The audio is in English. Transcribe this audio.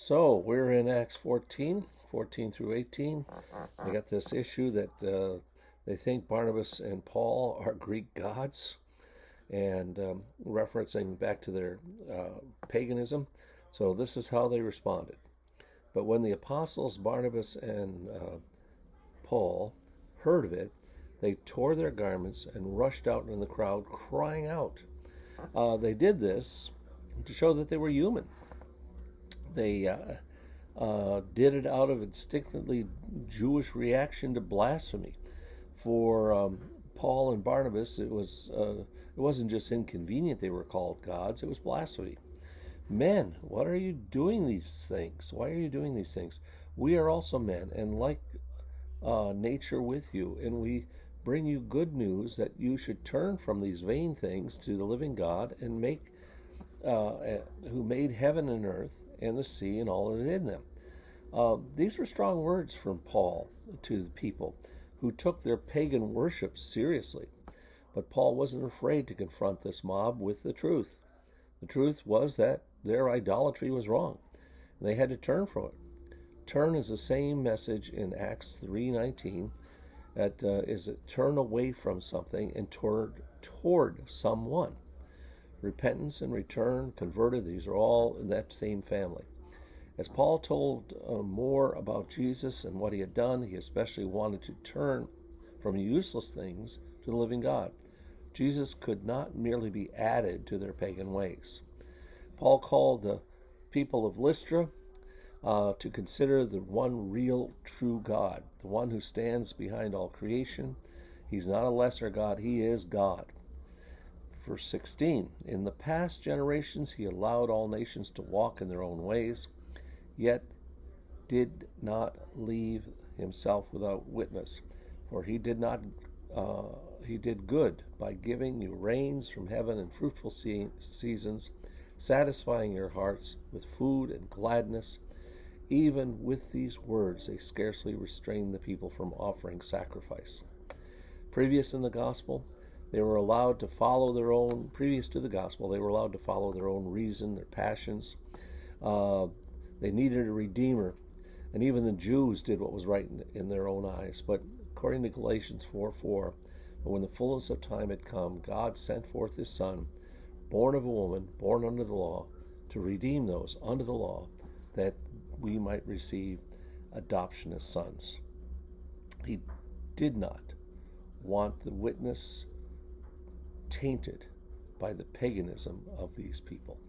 So we're in Acts 14 through 18. I got this issue that they think Barnabas and Paul are Greek gods, and referencing back to their paganism. So this is how they responded. But when the apostles Barnabas and Paul heard of it, they tore their garments and rushed out in the crowd, crying out. They did this to show that they were human. They did it out of instinctively Jewish reaction to blasphemy. For Paul and Barnabas, it wasn't just inconvenient they were called gods; it was blasphemy. Men, what are you doing these things? Why are you doing these things? We are also men, and like nature with you, and we bring you good news that you should turn from these vain things to the living God and make who made heaven and earth and the sea and all that is in them. These were strong words from Paul to the people who took their pagan worship seriously. But Paul wasn't afraid to confront this mob with the truth. The truth was that their idolatry was wrong, and they had to turn from it. Turn is the same message in Acts 3:19. That is, turn away from something and toward someone. Repentance and return, converted, these are all in that same family. As Paul told more about Jesus and what he had done, he especially wanted to turn from useless things to the living God. Jesus could not merely be added to their pagan ways. Paul called the people of Lystra to consider the one real true God, the one who stands behind all creation. He's not a lesser God, he is God. Verse 16, in the past generations he allowed all nations to walk in their own ways, yet did not leave himself without witness. For he did good by giving you rains from heaven and fruitful seasons, satisfying your hearts with food and gladness. Even with these words, they scarcely restrained the people from offering sacrifice. Previous to the gospel, they were allowed to follow their own reason, their passions. They needed a redeemer, and even the Jews did what was right in their own eyes. But according to Galatians 4:4, when the fullness of time had come, God sent forth his Son, born of a woman, born under the law, to redeem those under the law, that we might receive adoption as sons. He did not want the witness tainted by the paganism of these people.